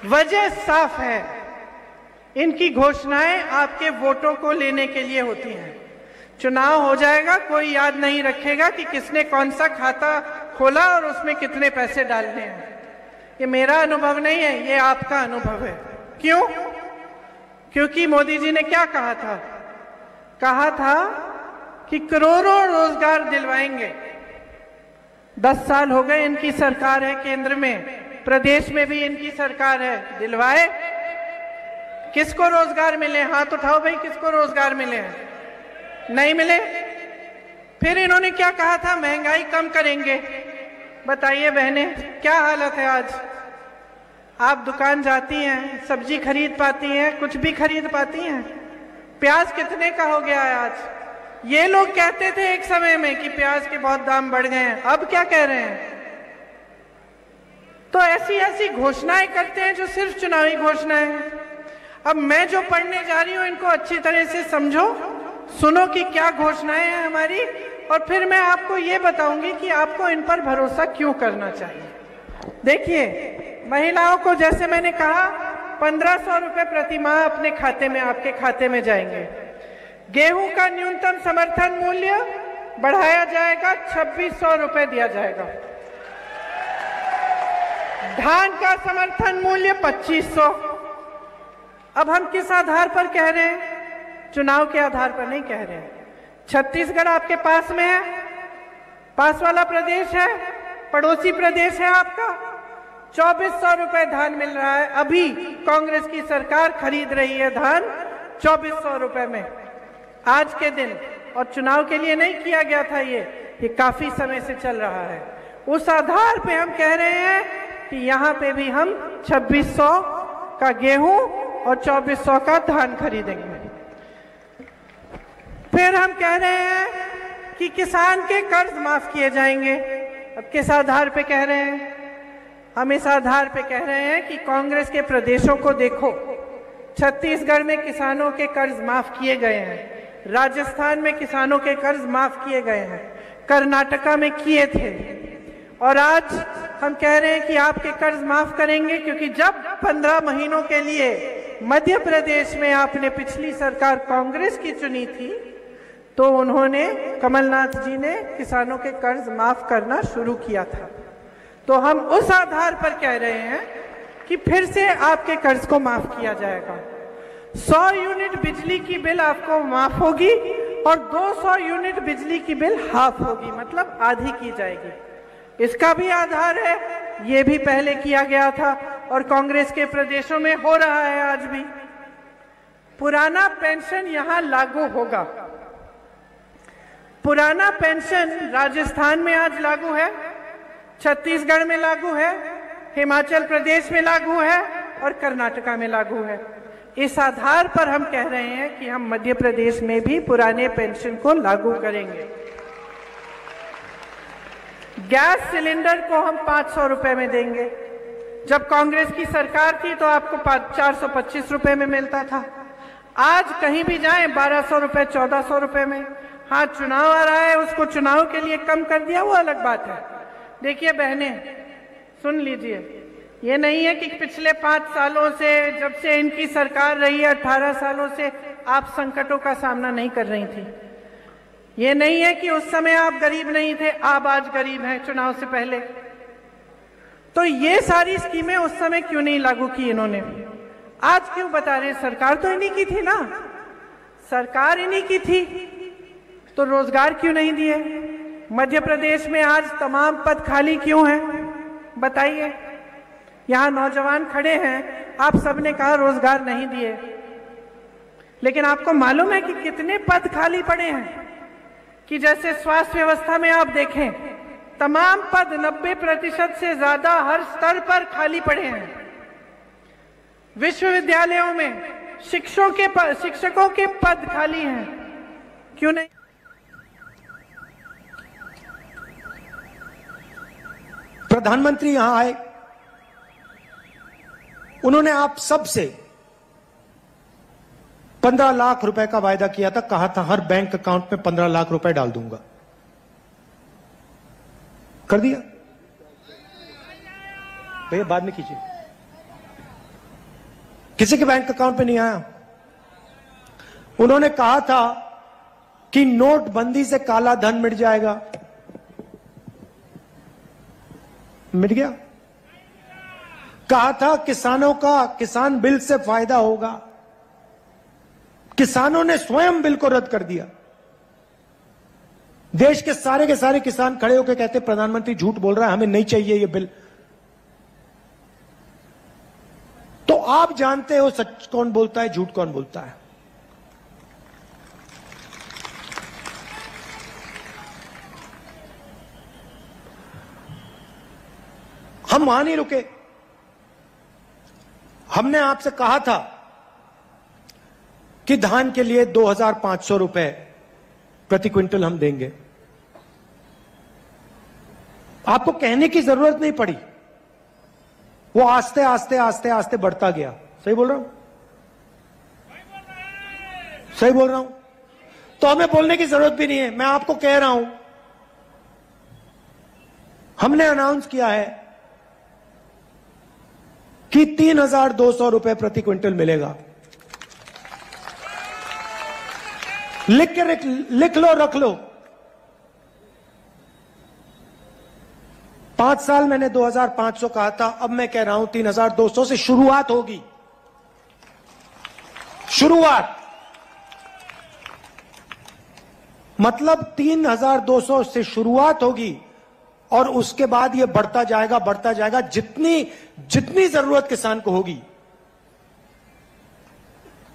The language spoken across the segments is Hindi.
वजह साफ है, इनकी घोषणाएं आपके वोटों को लेने के लिए होती हैं। चुनाव हो जाएगा, कोई याद नहीं रखेगा कि किसने कौन सा खाता खोला और उसमें कितने पैसे डालने हैं। ये मेरा अनुभव नहीं है, ये आपका अनुभव है। क्यों? क्योंकि मोदी जी ने क्या कहा था? कहा था कि करोड़ों रोजगार दिलवाएंगे। 10 साल हो गए इनकी सरकार है केंद्र में, प्रदेश में भी इनकी सरकार है, दिलवाए? किसको रोजगार मिले? हाथ उठाओ भाई, किसको रोजगार मिले हैं? नहीं मिले। फिर इन्होंने क्या कहा था? महंगाई कम करेंगे। बताइए बहनें, क्या हालत है आज? आप दुकान जाती हैं, सब्जी खरीद पाती हैं, कुछ भी खरीद पाती हैं? प्याज कितने का हो गया है आज? ये लोग कहते थे एक समय में कि प्याज के बहुत दाम बढ़ गए हैं, अब क्या कह रहे हैं? तो ऐसी ऐसी घोषणाएं करते हैं जो सिर्फ चुनावी घोषणाएं हैं। अब मैं जो पढ़ने जा रही हूं, इनको अच्छी तरह से समझो, सुनो कि क्या घोषणाएं हैं हमारी, और फिर मैं आपको ये बताऊंगी कि आपको इन पर भरोसा क्यों करना चाहिए। देखिए, महिलाओं को जैसे मैंने कहा 1500 रुपए प्रति माह अपने खाते में, आपके खाते में जाएंगे। गेहूं का न्यूनतम समर्थन मूल्य बढ़ाया जाएगा, 2600 रुपए दिया जाएगा। धान का समर्थन मूल्य 2500। अब हम किस आधार पर कह रहे हैं? चुनाव के आधार पर नहीं कह रहे हैं। छत्तीसगढ़ आपके पास में है, पास वाला प्रदेश है, पड़ोसी प्रदेश है आपका। 2400 रुपए धान मिल रहा है। अभी कांग्रेस की सरकार खरीद रही है धान 2400 रुपए में आज के दिन, और चुनाव के लिए नहीं किया गया था, ये काफी समय से चल रहा है। उस आधार पे हम कह रहे हैं कि यहाँ पे भी हम 2600 का गेहूं और 2400 का धान खरीदेंगे। फिर हम कह रहे हैं कि किसान के कर्ज माफ किए जाएंगे। अब किस आधार पे कह रहे हैं? हम इस आधार पे कह रहे हैं कि कांग्रेस के प्रदेशों को देखो, छत्तीसगढ़ में किसानों के कर्ज माफ किए गए हैं, राजस्थान में किसानों के कर्ज माफ किए गए हैं, कर्नाटका में किए थे, और आज हम कह रहे हैं कि आपके कर्ज माफ करेंगे। क्योंकि जब 15 महीनों के लिए मध्य प्रदेश में आपने पिछली सरकार कांग्रेस की चुनी थी, तो उन्होंने, कमलनाथ जी ने किसानों के कर्ज माफ करना शुरू किया था। तो हम उस आधार पर कह रहे हैं कि फिर से आपके कर्ज को माफ किया जाएगा। 100 यूनिट बिजली की बिल आपको माफ होगी और 200 यूनिट बिजली की बिल हाफ होगी, मतलब आधी की जाएगी। इसका भी आधार है, ये भी पहले किया गया था और कांग्रेस के प्रदेशों में हो रहा है आज भी। पुराना पेंशन यहां लागू होगा। पुराना पेंशन राजस्थान में आज लागू है, छत्तीसगढ़ में लागू है, हिमाचल प्रदेश में लागू है और कर्नाटका में लागू है। इस आधार पर हम कह रहे हैं कि हम मध्य प्रदेश में भी पुराने पेंशन को लागू करेंगे। गैस सिलेंडर को हम 500 रुपए में देंगे। जब कांग्रेस की सरकार थी तो आपको 425 रुपए में मिलता था, आज कहीं भी जाएं 1200 रुपए, 1400 रुपए में। हाँ, चुनाव आ रहा है, उसको चुनाव के लिए कम कर दिया, वो अलग बात है। देखिए बहनें, सुन लीजिए, ये नहीं है कि पिछले 5 सालों से, जब से इनकी सरकार रही है, 18 सालों से आप संकटों का सामना नहीं कर रही थी। ये नहीं है कि उस समय आप गरीब नहीं थे, आप आज गरीब हैं चुनाव से पहले। तो ये सारी स्कीमें उस समय क्यों नहीं लागू की इन्होंने? आज क्यों बता रहे हैं? सरकार तो इन्हीं की थी ना, सरकार इन्हीं की थी, तो रोजगार क्यों नहीं दिए? मध्य प्रदेश में आज तमाम पद खाली क्यों हैं? बताइए। यहाँ नौजवान खड़े हैं, आप सबने कहा रोजगार नहीं दिए, लेकिन आपको मालूम है कि कितने पद खाली पड़े हैं? कि जैसे स्वास्थ्य व्यवस्था में आप देखें, तमाम पद 90% से ज्यादा हर स्तर पर खाली पड़े हैं। विश्वविद्यालयों में शिक्षकों के पद खाली हैं, क्यों नहीं? प्रधानमंत्री यहां आए, उन्होंने आप सबसे 15 लाख रुपए का वायदा किया था, कहा था हर बैंक अकाउंट में 15 लाख रुपए डाल दूंगा। कर दिया? भैया बाद में कीजिए। किसी के बैंक अकाउंट में नहीं आया। उन्होंने कहा था कि नोटबंदी से काला धन मिट जाएगा, मिट गया। कहा था किसानों का किसान बिल से फायदा होगा, किसानों ने स्वयं बिल को रद्द कर दिया। देश के सारे किसान खड़े होकर कहते प्रधानमंत्री झूठ बोल रहा है, हमें नहीं चाहिए ये बिल। तो आप जानते हो सच कौन बोलता है, झूठ कौन बोलता है। हम वहां नहीं रुके। हमने आपसे कहा था कि धान के लिए 2,500 रुपए प्रति क्विंटल हम देंगे। आपको कहने की जरूरत नहीं पड़ी, वो आस्ते आस्ते आस्ते आस्ते बढ़ता गया। सही बोल रहा हूं? सही बोल रहा हूं? तो हमें बोलने की जरूरत भी नहीं है, मैं आपको कह रहा हूं। हमने अनाउंस किया है कि 3,200 रुपए प्रति क्विंटल मिलेगा। लिख लो, रख लो। 5 साल मैंने 2,500 कहा था, अब मैं कह रहा हूं 3,200 से शुरुआत होगी। शुरुआत मतलब 3,200 से शुरुआत होगी और उसके बाद यह बढ़ता जाएगा, बढ़ता जाएगा। जितनी जरूरत किसान को होगी,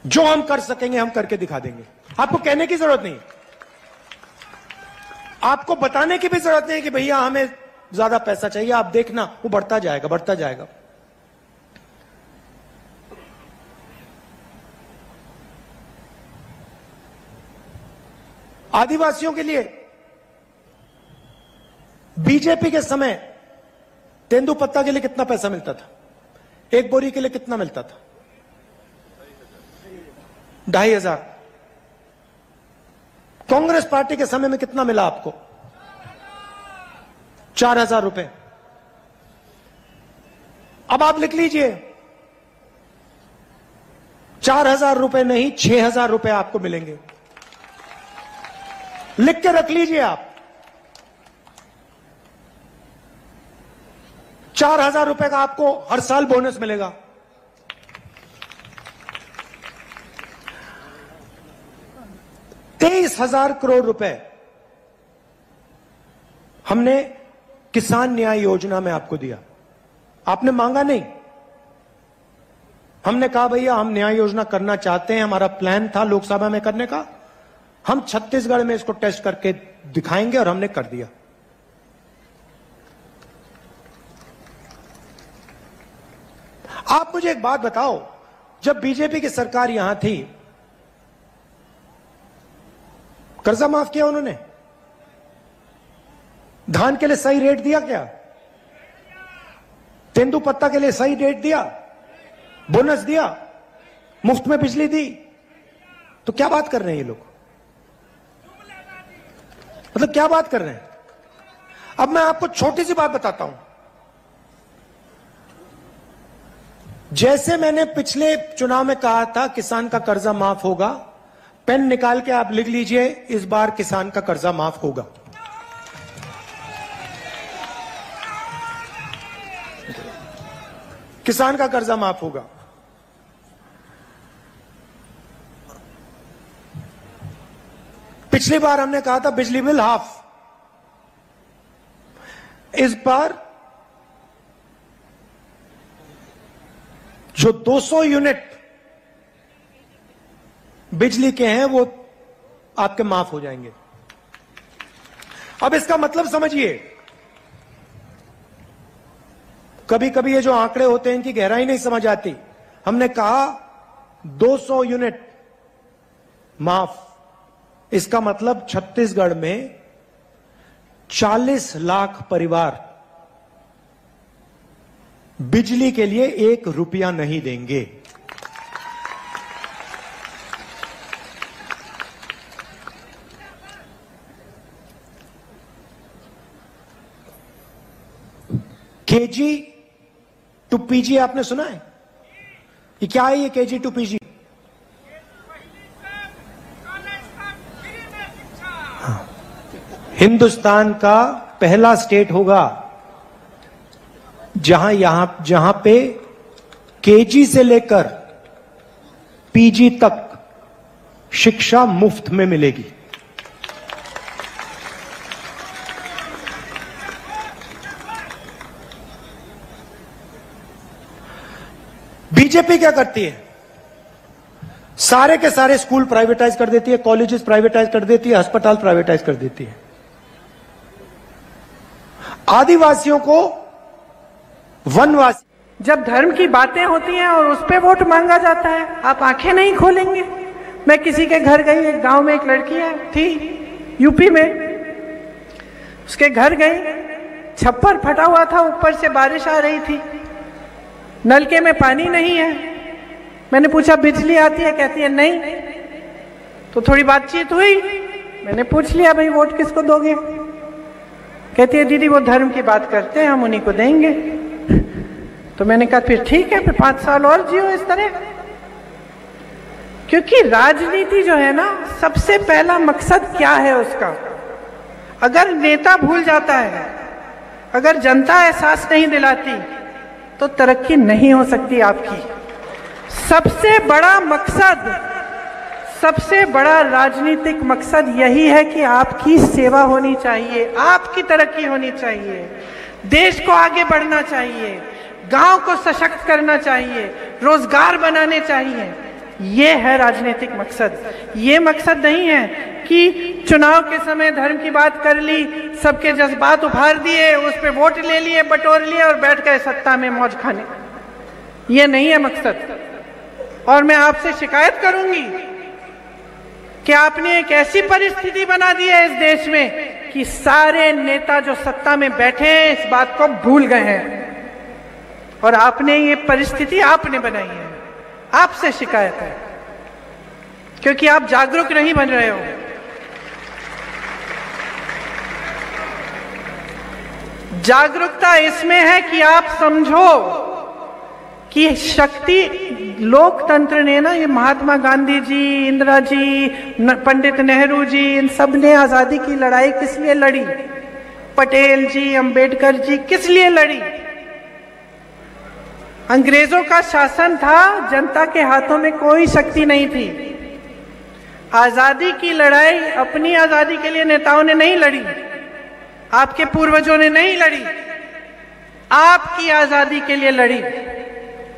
जो हम कर सकेंगे हम करके दिखा देंगे। आपको कहने की जरूरत नहीं, आपको बताने की भी जरूरत नहीं कि भैया हमें ज्यादा पैसा चाहिए। आप देखना वो बढ़ता जाएगा, बढ़ता जाएगा। आदिवासियों के लिए बीजेपी के समय तेंदुपत्ता के लिए कितना पैसा मिलता था? एक बोरी के लिए कितना मिलता था? 2,500। कांग्रेस पार्टी के समय में कितना मिला आपको? 4,000 रुपए। अब आप लिख लीजिए, 4,000 रुपए नहीं 6,000 रुपए आपको मिलेंगे। लिख के रख लीजिए आप। 4,000 रुपए का आपको हर साल बोनस मिलेगा। ₹23,000 करोड़ रुपए हमने किसान न्याय योजना में आपको दिया। आपने मांगा नहीं, हमने कहा भैया हम न्याय योजना करना चाहते हैं, हमारा प्लान था लोकसभा में करने का, हम छत्तीसगढ़ में इसको टेस्ट करके दिखाएंगे, और हमने कर दिया। आप मुझे एक बात बताओ, जब बीजेपी की सरकार यहां थी, कर्जा माफ किया उन्होंने? धान के लिए सही रेट दिया क्या? तेंदुपत्ता के लिए सही रेट दिया? बोनस दिया? मुफ्त में बिजली दी? तो क्या बात कर रहे हैं ये लोग? मतलब क्या बात कर रहे हैं? अब मैं आपको छोटी सी बात बताता हूं। जैसे मैंने पिछले चुनाव में कहा था किसान का कर्जा माफ होगा, पेन निकाल के आप लिख लीजिए, इस बार किसान का कर्जा माफ होगा। किसान का कर्जा माफ होगा। पिछली बार हमने कहा था बिजली बिल हाफ, इस बार जो 200 यूनिट बिजली के हैं वो आपके माफ हो जाएंगे। अब इसका मतलब समझिए, कभी कभी ये जो आंकड़े होते हैं इनकी गहराई नहीं समझ आती। हमने कहा 200 यूनिट माफ, इसका मतलब छत्तीसगढ़ में 40 लाख परिवार बिजली के लिए 1 रुपया नहीं देंगे। केजी टू पीजी आपने सुना है? ये क्या है ये KG to PG? हाँ। हिंदुस्तान का पहला स्टेट होगा जहां पे KG से लेकर PG तक शिक्षा मुफ्त में मिलेगी। बीजेपी क्या करती है? सारे के सारे स्कूल प्राइवेटाइज कर देती है, कॉलेजेस प्राइवेटाइज कर देती है, अस्पताल प्राइवेटाइज कर देती है। आदिवासियों को वनवासी, जब धर्म की बातें होती हैं और उस पे वोट मांगा जाता है, आप आंखें नहीं खोलेंगे। मैं किसी के घर गई, एक गांव में एक लड़की है थी यूपी में, उसके घर गई, छप्पर फटा हुआ था, ऊपर से बारिश आ रही थी, नलके में पानी नहीं है। मैंने पूछा बिजली आती है? कहती है नहीं। तो थोड़ी बातचीत हुई, मैंने पूछ लिया भाई वोट किसको दोगे? कहती है दीदी वो धर्म की बात करते हैं, हम उन्हीं को देंगे। तो मैंने कहा फिर ठीक है, फिर 5 साल और जियो इस तरह। क्योंकि राजनीति जो है ना, सबसे पहला मकसद क्या है उसका? अगर नेता भूल जाता है, अगर जनता एहसास नहीं दिलाती, तो तरक्की नहीं हो सकती आपकी। सबसे बड़ा मकसद, सबसे बड़ा राजनीतिक मकसद यही है कि आपकी सेवा होनी चाहिए, आपकी तरक्की होनी चाहिए, देश को आगे बढ़ना चाहिए, गांव को सशक्त करना चाहिए, रोजगार बनाने चाहिए। ये है राजनीतिक मकसद। ये मकसद नहीं है कि चुनाव के समय धर्म की बात कर ली, सबके जज्बात उभार दिए, उस पे वोट ले लिए, बटोर लिए और बैठ गए सत्ता में मौज खाने। ये नहीं है मकसद। और मैं आपसे शिकायत करूंगी कि आपने एक ऐसी परिस्थिति बना दी है इस देश में कि सारे नेता जो सत्ता में बैठे हैं इस बात को भूल गए हैं। और आपने ये परिस्थिति आपने बनाई है, आपसे शिकायत है, क्योंकि आप जागरूक नहीं बन रहे हो। जागरूकता इसमें है कि आप समझो कि शक्ति, लोकतंत्र ने ना, ये महात्मा गांधी जी, इंदिरा जी, पंडित नेहरू जी, इन सब ने आजादी की लड़ाई किस लिए लड़ी? पटेल जी, अंबेडकर जी किस लिए लड़ी? अंग्रेजों का शासन था, जनता के हाथों में कोई शक्ति नहीं थी। आजादी की लड़ाई अपनी आजादी के लिए नेताओं ने नहीं लड़ी, आपके पूर्वजों ने नहीं लड़ी, आपकी आजादी के लिए लड़ी।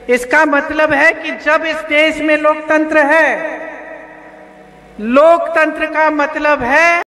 इसका मतलब है कि जब इस देश में लोकतंत्र है, लोकतंत्र का मतलब है